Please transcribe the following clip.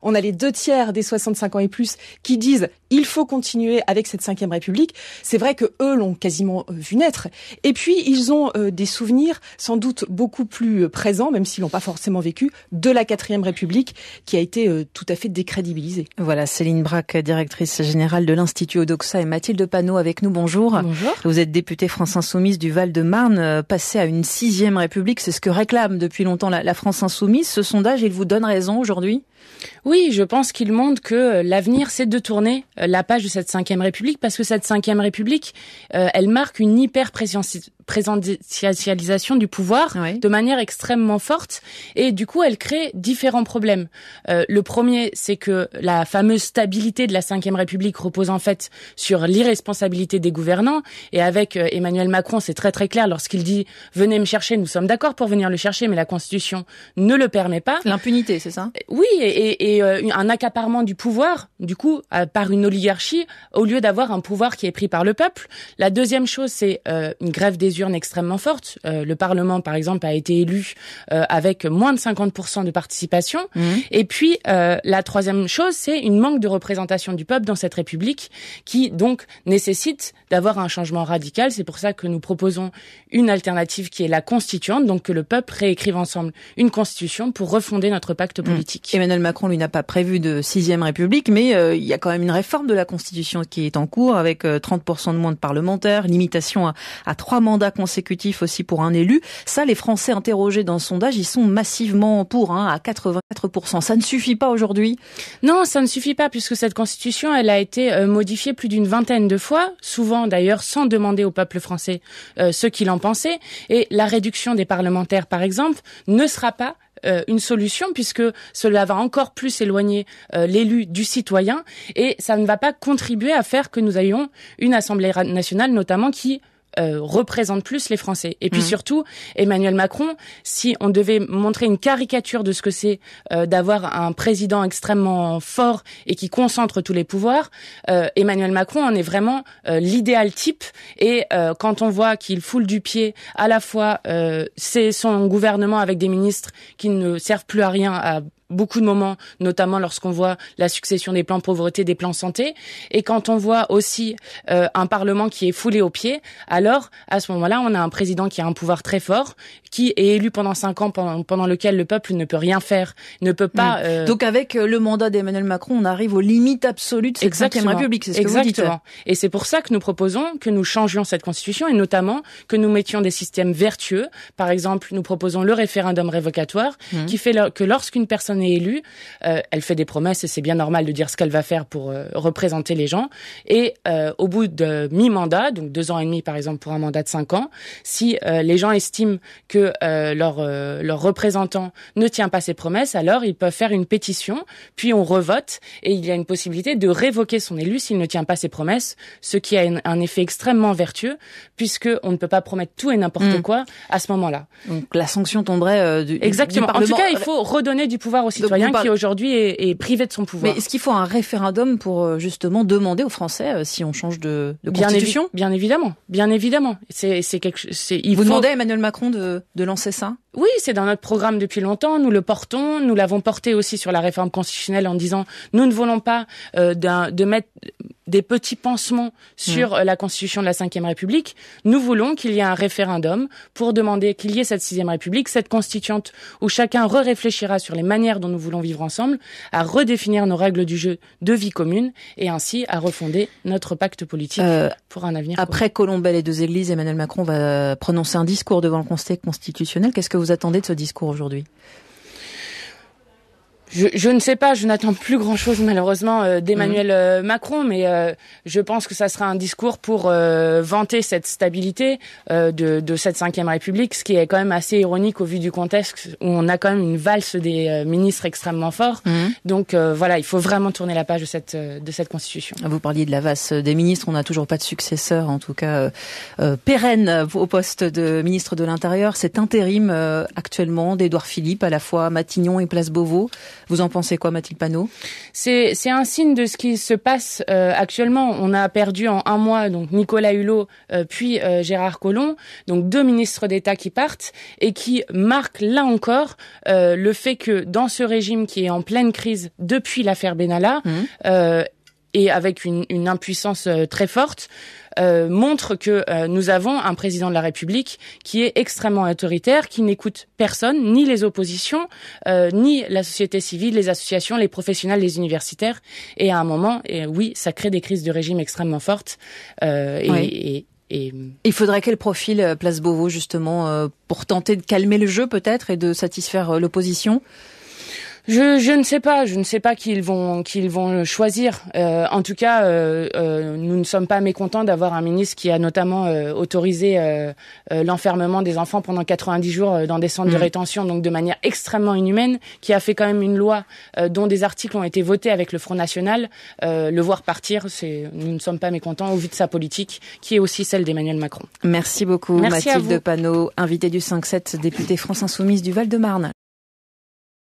On a les 2/3 des 65 ans et plus qui disent il faut continuer avec cette 5e République. C'est vrai que eux l'ont quasiment vu naître. Et puis ils ont des souvenirs sans doute beaucoup plus présents, même s'ils l'ont pas forcément vécu, de la 4e République qui a été tout à fait décrédibilisée. Voilà, Céline Braque, directrice générale de l'Institut Odoxa, et Mathilde Panot avec nous. Bonjour. Bonjour. Vous êtes députée France Insoumise du Val-de-Marne, passée à une 6e République. C'est ce que réclame depuis longtemps la France Insoumise. Ce sondage, il vous donne raison aujourd'hui ? Oui, je pense qu'il montre que l'avenir, c'est de tourner la page de cette 5e République, parce que cette 5e République, elle marque une hyper-présidentialisation du pouvoir, oui, de manière extrêmement forte, et du coup, elle crée différents problèmes. Le premier, c'est que la fameuse stabilité de la 5e République repose en fait sur l'irresponsabilité des gouvernants, et avec Emmanuel Macron, c'est très très clair lorsqu'il dit « venez me chercher », nous sommes d'accord pour venir le chercher, mais la Constitution ne le permet pas. L'impunité, c'est ça ? Oui, et un accaparement du pouvoir, du coup, par une oligarchie, au lieu d'avoir un pouvoir qui est pris par le peuple. La deuxième chose, c'est une grève des urnes extrêmement forte. Le Parlement, par exemple, a été élu avec moins de 50% de participation. Et puis, la troisième chose, c'est une manque de représentation du peuple dans cette République qui, donc, nécessite d'avoir un changement radical. C'est pour ça que nous proposons une alternative qui est la constituante, donc que le peuple réécrive ensemble une constitution pour refonder notre pacte politique. Emmanuel Macron, lui, n'a pas prévu de 6e République, mais il y a quand même une réforme de la Constitution qui est en cours, avec 30% de moins de parlementaires, limitation à 3 mandats consécutifs aussi pour un élu. Ça, les Français interrogés dans le sondage, ils sont massivement pour, à 84%. Ça ne suffit pas aujourd'hui ? Non, ça ne suffit pas, puisque cette Constitution, elle a été modifiée plus d'une vingtaine de fois, souvent d'ailleurs sans demander au peuple français ce qu'il en pensait. Et la réduction des parlementaires, par exemple, ne sera pas une solution, puisque cela va encore plus éloigner l'élu du citoyen, et ça ne va pas contribuer à faire que nous ayons une Assemblée nationale notamment qui représente plus les Français. Et puis surtout, Emmanuel Macron, si on devait montrer une caricature de ce que c'est d'avoir un président extrêmement fort et qui concentre tous les pouvoirs, Emmanuel Macron en est vraiment l'idéal type. Et quand on voit qu'il foule du pied à la fois c'est son gouvernement avec des ministres qui ne servent plus à rien à beaucoup de moments, notamment lorsqu'on voit la succession des plans pauvreté, des plans santé, et quand on voit aussi un Parlement qui est foulé aux pieds, alors à ce moment-là, on a un président qui a un pouvoir très fort, qui est élu pendant 5 ans, pendant lequel le peuple ne peut rien faire, ne peut pas... Donc avec le mandat d'Emmanuel Macron, on arrive aux limites absolues de cette 5e République, c'est ce que vous dites. Et c'est pour ça que nous proposons que nous changions cette Constitution, et notamment que nous mettions des systèmes vertueux. Par exemple, nous proposons le référendum révocatoire, qui fait que lorsqu'une personne est élue, elle fait des promesses, et c'est bien normal de dire ce qu'elle va faire pour représenter les gens. Et au bout de mi-mandat, donc 2 ans et demi par exemple pour un mandat de 5 ans, si les gens estiment que leur représentant ne tient pas ses promesses, alors ils peuvent faire une pétition, puis on revote, et il y a une possibilité de révoquer son élu s'il ne tient pas ses promesses, ce qui a un effet extrêmement vertueux, puisque on ne peut pas promettre tout et n'importe quoi à ce moment-là. Donc la sanction tomberait du Exactement. Du Parlement. En tout cas, il faut redonner du pouvoir aux citoyen qui aujourd'hui est privé de son pouvoir. Mais est-ce qu'il faut un référendum pour justement demander aux Français si on change de constitution ? Bien évidemment. Vous demandez à Emmanuel Macron de lancer ça ? Oui, c'est dans notre programme depuis longtemps, nous le portons, nous l'avons porté aussi sur la réforme constitutionnelle en disant nous ne voulons pas de mettre des petits pansements sur la Constitution de la 5e République. Nous voulons qu'il y ait un référendum pour demander qu'il y ait cette 6e République, cette constituante où chacun réfléchira sur les manières dont nous voulons vivre ensemble, à redéfinir nos règles du jeu de vie commune et ainsi à refonder notre pacte politique pour un avenir. Après Colombelle et 2 églises, Emmanuel Macron va prononcer un discours devant le Conseil constitutionnel. Qu'est-ce que vous attendez de ce discours aujourd'hui ? Je ne sais pas, je n'attends plus grand-chose malheureusement d'Emmanuel Macron, mais je pense que ça sera un discours pour vanter cette stabilité de cette 5e République, ce qui est quand même assez ironique au vu du contexte où on a quand même une valse des ministres extrêmement forts. Donc voilà, il faut vraiment tourner la page de cette Constitution. Vous parliez de la valse des ministres, on n'a toujours pas de successeur, en tout cas pérenne au poste de ministre de l'Intérieur. Cet intérim actuellement d'Édouard Philippe, à la fois Matignon et Place Beauvau. Vous en pensez quoi, Mathilde Panot? C'est un signe de ce qui se passe actuellement. On a perdu en un mois donc Nicolas Hulot puis Gérard Collomb, donc 2 ministres d'État qui partent et qui marquent là encore le fait que dans ce régime qui est en pleine crise depuis l'affaire Benalla et avec une impuissance très forte, montre que nous avons un président de la République qui est extrêmement autoritaire, qui n'écoute personne, ni les oppositions, ni la société civile, les associations, les professionnels, les universitaires. Et à un moment, oui, ça crée des crises de régime extrêmement fortes. Il faudrait quel profil, Place Beauvau, justement, pour tenter de calmer le jeu peut-être et de satisfaire l'opposition? Je ne sais pas qui ils vont choisir. En tout cas, nous ne sommes pas mécontents d'avoir un ministre qui a notamment autorisé l'enfermement des enfants pendant 90 jours dans des centres de rétention, donc de manière extrêmement inhumaine, qui a fait quand même une loi dont des articles ont été votés avec le Front National. Le voir partir, nous ne sommes pas mécontents au vu de sa politique, qui est aussi celle d'Emmanuel Macron. Merci beaucoup, Mathilde Panot, invitée du 5-7, députée France Insoumise du Val-de-Marne.